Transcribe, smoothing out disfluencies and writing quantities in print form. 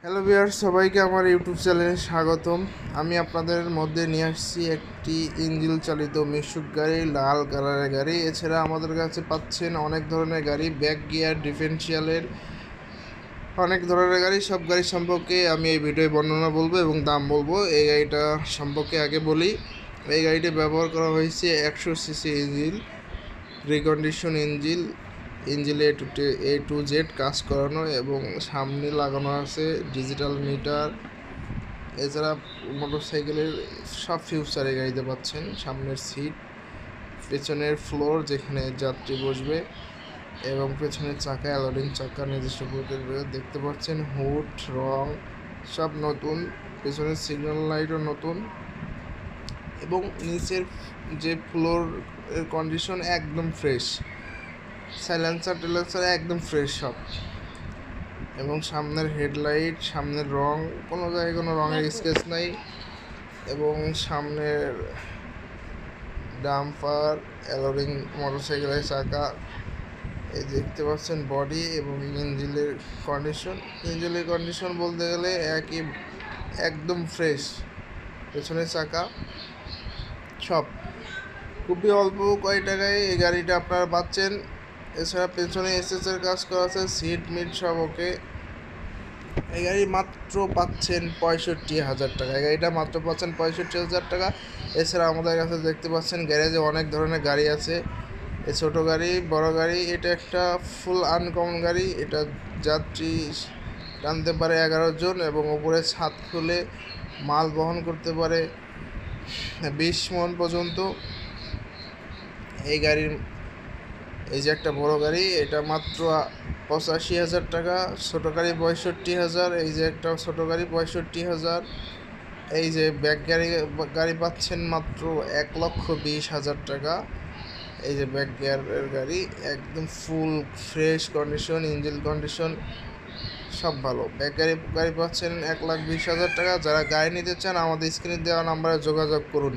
Hello viewers, সবাইকে আমার YouTube চ্যানেলে স্বাগতম। আমি আপনাদের মধ্যে নিয়ে আসছি একটি ইঞ্জিন চালিত মিশুক গাড়ি, লাল কালারের গাড়ি। এছাড়া আমাদের কাছে পাচ্ছেন অনেক ধরনের গাড়ি, ব্যাক গিয়ার, ডিফারেন্সিয়ালের অনেক ধরনের গাড়ি। সব গাড়ি সম্পর্কে আমি এই ভিডিওয়ে বর্ণনা বলবো এবং দাম বলবো। এই গাড়িটা সম্পর্কে আগে বলি। এই গাড়িটি ব্যবহার করা হয়েছে 100 সিসি ইঞ্জিন, রিকন্ডিশন ইঞ্জিলে A to Z কাজ করানো এবং সামনে লাগানো আছে ডিজিটাল মিটার। এছাড়া মোটরসাইকেলের সব ফিউচার এই গাড়িতে পাচ্ছেন। সামনের সিট, পেছনের ফ্লোর যেখানে যাত্রী বসবে এবং পেছনের চাকা, অ্যালোডিং চাকা, নিজস্ব দেখতে পাচ্ছেন। হুড, রং সব নতুন, পেছনের সিগন্যাল লাইটও নতুন এবং নিচের যে ফ্লোর এর কন্ডিশন একদম ফ্রেশ। সাইলেন্সার একদম ফ্রেশ সব। এবং সামনের হেডলাইট, সামনের রং, কোনো জায়গায় কোনো রঙের স্কেচ নাই। এবং সামনের ডাম্পার, অ্যালোরিং, মোটরসাইকেলের চাকা, এই দেখতে পাচ্ছেন বডি এবং ইঞ্জিনের কন্ডিশন বলতে গেলে একদম ফ্রেশ। পেছনের চাকা সব খুবই অল্প কয় টাকায় এই গাড়িটা আপনারা পাচ্ছেন। এছাড়া পেছনে এসএসের কাজ করা আছে, সিট মিট সব ওকে। এই গাড়ি মাত্র পাচ্ছেন 65,000 টাকা। এই গাড়িটা মাত্র পাচ্ছেন 65,000 টাকা। এছাড়া আমাদের কাছে দেখতে পাচ্ছেন গ্যারেজে অনেক ধরনের গাড়ি আছে, ছোটো গাড়ি, বড় গাড়ি। এটা একটা ফুল আনকমন গাড়ি। এটা যাত্রী টানতে পারে 11 জন এবং ওপরে ছাদ খুলে মাল বহন করতে পারে 20 মন পর্যন্ত। এই গাড়ির এই যে একটা বড় গাড়ি, এটা মাত্র 85,000 টাকা। ছোটো গাড়ি 65,000। এই যে একটা ছোটো গাড়ি 65,000। এই যে ব্যাক গাড়ি পাচ্ছেন মাত্র 1,20,000 টাকা। এই যে ব্যাক গিয়ারের গাড়ি একদম full fresh condition, engine condition সব ভালো। ব্যাক গাড়ি পাচ্ছেন 1,20,000 টাকা। যারা গাড়ি নিতে চান আমাদের স্ক্রিনে দেওয়া নাম্বারে যোগাযোগ করুন।